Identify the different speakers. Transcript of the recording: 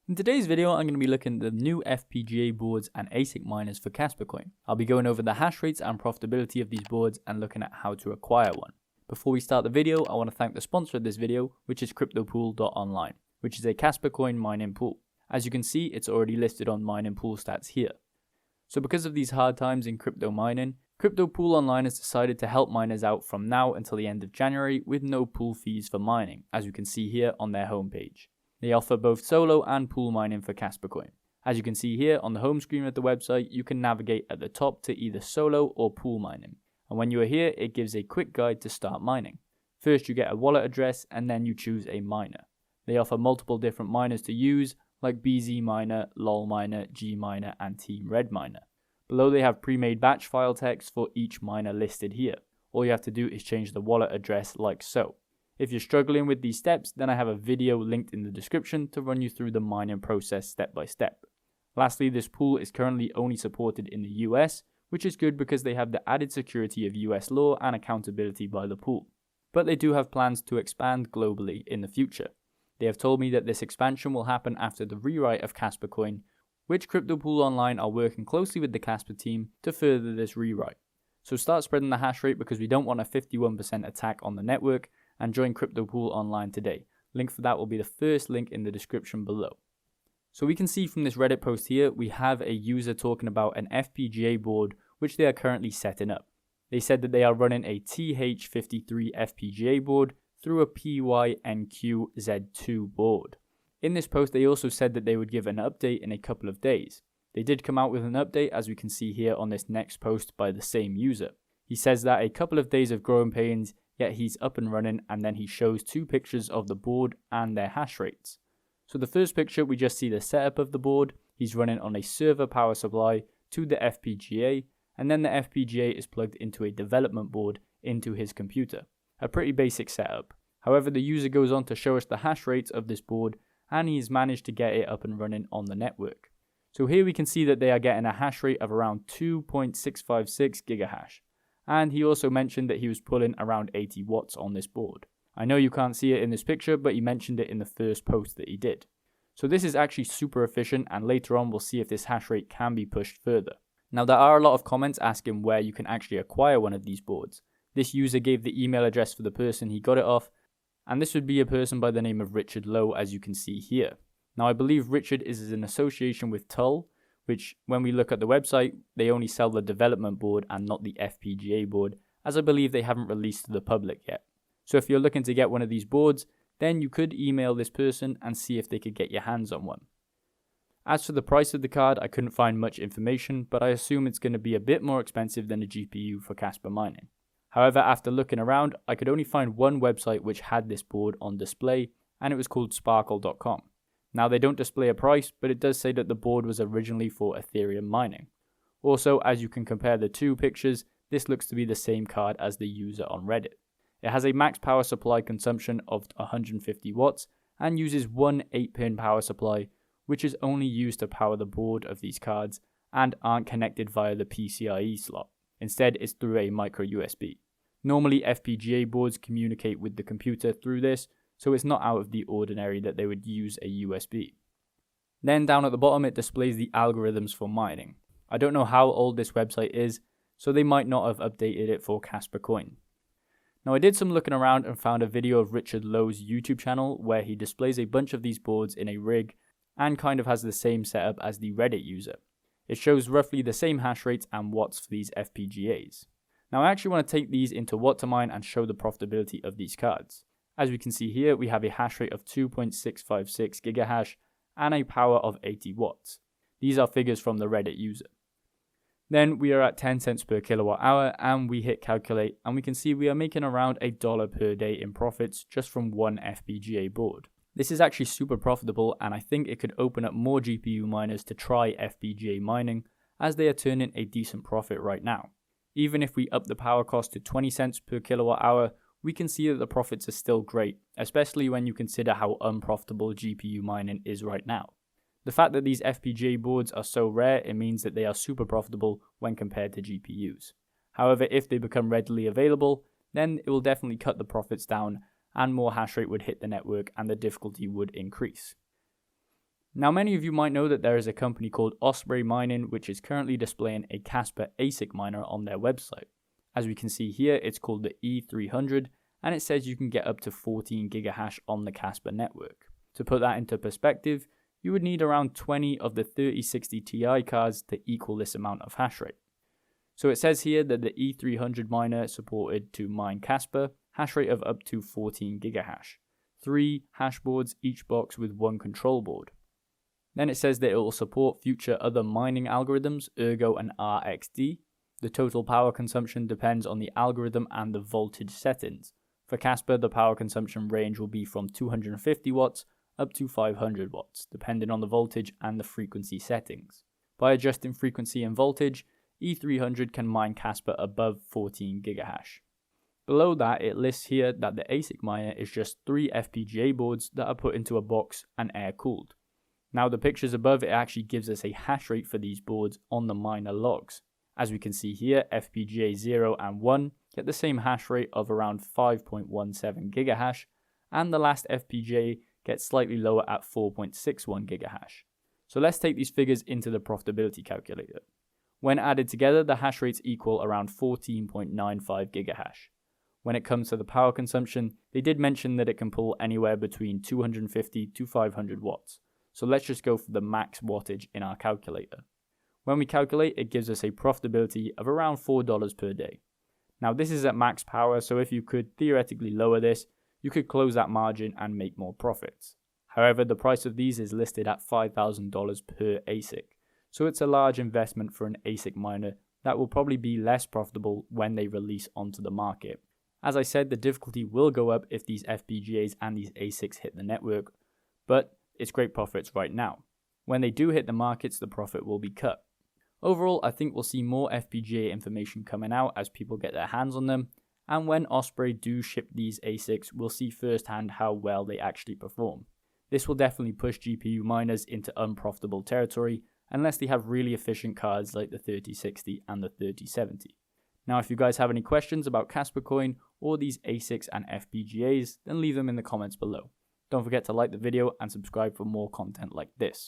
Speaker 1: In today's video, I'm going to be looking at the new FPGA boards and ASIC miners for Kaspa coin. I'll be going over the hash rates and profitability of these boards and looking at how to acquire one. Before we start the video, I want to thank the sponsor of this video, which is cryptopool.online, which is a Kaspa coin mining pool. As you can see, it's already listed on mining pool stats here. So because of these hard times in crypto mining, Cryptopool Online has decided to help miners out from now until the end of January with no pool fees for mining, as you can see here on their homepage. They offer both solo and pool mining for Kaspa coin. As you can see here on the home screen of the website, you can navigate at the top to either solo or pool mining. And when you are here, it gives a quick guide to start mining. First you get a wallet address and then you choose a miner. They offer multiple different miners to use, like BZ Miner, LOL Miner, G Miner and Team Red Miner. Below they have pre-made batch file text for each miner listed here. All you have to do is change the wallet address like so. If you're struggling with these steps, then I have a video linked in the description to run you through the mining process step by step. Lastly, this pool is currently only supported in the US, which is good because they have the added security of US law and accountability by the pool. But they do have plans to expand globally in the future. They have told me that this expansion will happen after the rewrite of Kaspa coin, which Cryptopool Online are working closely with the Kaspa team to further this rewrite. So start spreading the hash rate because we don't want a 51% attack on the network, and join Cryptopool Online today. Link for that will be the first link in the description below. So we can see from this Reddit post here, we have a user talking about an FPGA board which they are currently setting up. They said that they are running a TH53 FPGA board through a PYNQ-Z2 board. In this post, they also said that they would give an update in a couple of days. They did come out with an update, as we can see here on this next post by the same user. He says that a couple of days of growing pains, yet he's up and running, and then he shows two pictures of the board and their hash rates. So the first picture, we just see the setup of the board. He's running on a server power supply to the FPGA, and then the FPGA is plugged into a development board into his computer. A pretty basic setup. However, the user goes on to show us the hash rates of this board, and he's managed to get it up and running on the network. So here we can see that they are getting a hash rate of around 2.656 gigahash. And he also mentioned that he was pulling around 80 watts on this board. I know you can't see it in this picture, but he mentioned it in the first post that he did. So this is actually super efficient, and later on we'll see if this hash rate can be pushed further. Now there are a lot of comments asking where you can actually acquire one of these boards. This user gave the email address for the person he got it off, and this would be a person by the name of Richard Lowe, as you can see here. Now I believe Richard is in association with Tull, which when we look at the website, they only sell the development board and not the FPGA board, as I believe they haven't released to the public yet. So if you're looking to get one of these boards, then you could email this person and see if they could get your hands on one. As for the price of the card, I couldn't find much information, but I assume it's going to be a bit more expensive than a GPU for Kaspa mining. However, after looking around, I could only find one website which had this board on display, and it was called sparkle.com. Now they don't display a price, but it does say that the board was originally for Ethereum mining. Also, as you can compare the two pictures, this looks to be the same card as the user on Reddit. It has a max power supply consumption of 150 watts and uses one 8-pin power supply, which is only used to power the board of these cards and aren't connected via the PCIe slot. Instead, it's through a micro USB. Normally, FPGA boards communicate with the computer through this, so it's not out of the ordinary that they would use a USB. Then down at the bottom, it displays the algorithms for mining. I don't know how old this website is, so they might not have updated it for Kaspa coin. Now I did some looking around and found a video of Richard Lowe's YouTube channel where he displays a bunch of these boards in a rig and kind of has the same setup as the Reddit user. It shows roughly the same hash rates and watts for these FPGAs. Now I actually want to take these into What2Mine and show the profitability of these cards. As we can see here, we have a hash rate of 2.656 gigahash and a power of 80 watts. These are figures from the Reddit user. Then we are at 10 cents per kilowatt hour and we hit calculate, and we can see we are making around $1 per day in profits just from one FPGA board. This is actually super profitable, and I think it could open up more GPU miners to try FPGA mining, as they are turning a decent profit right now. Even if we up the power cost to 20 cents per kilowatt hour, we can see that the profits are still great, especially when you consider how unprofitable GPU mining is right now. The fact that these FPGA boards are so rare, it means that they are super profitable when compared to GPUs. However, if they become readily available, then it will definitely cut the profits down and more hash rate would hit the network and the difficulty would increase. Now, many of you might know that there is a company called Osprey Mining which is currently displaying a Kaspa ASIC miner on their website. As we can see here, it's called the E300 and it says you can get up to 14 gigahash on the Kaspa network. To put that into perspective, you would need around 20 of the 3060 Ti cards to equal this amount of hash rate. So it says here that the E300 miner supported to mine Kaspa, hash rate of up to 14 gigahash. 3 hash boards each box with 1 control board. Then it says that it will support future other mining algorithms, Ergo and RxD. The total power consumption depends on the algorithm and the voltage settings. For Kaspa, the power consumption range will be from 250 watts up to 500 watts, depending on the voltage and the frequency settings. By adjusting frequency and voltage, E300 can mine Kaspa above 14 gigahash. Below that, it lists here that the ASIC miner is just 3 FPGA boards that are put into a box and air-cooled. Now the pictures above, it actually gives us a hash rate for these boards on the miner logs. As we can see here, FPGA 0 and 1 get the same hash rate of around 5.17 gigahash, and the last FPGA gets slightly lower at 4.61 gigahash. So let's take these figures into the profitability calculator. When added together, the hash rates equal around 14.95 gigahash. When it comes to the power consumption, they did mention that it can pull anywhere between 250 to 500 watts. So let's just go for the max wattage in our calculator. When we calculate, it gives us a profitability of around $4 per day. Now this is at max power, so if you could theoretically lower this, you could close that margin and make more profits. However, the price of these is listed at $5,000 per ASIC, so it's a large investment for an ASIC miner that will probably be less profitable when they release onto the market. As I said, the difficulty will go up if these FPGAs and these ASICs hit the network, but it's great profits right now. When they do hit the markets, the profit will be cut. Overall, I think we'll see more FPGA information coming out as people get their hands on them, and when Osprey do ship these ASICs, we'll see firsthand how well they actually perform. This will definitely push GPU miners into unprofitable territory unless they have really efficient cards like the 3060 and the 3070. Now, if you guys have any questions about Kaspa Coin or these ASICs and FPGAs, then leave them in the comments below. Don't forget to like the video and subscribe for more content like this.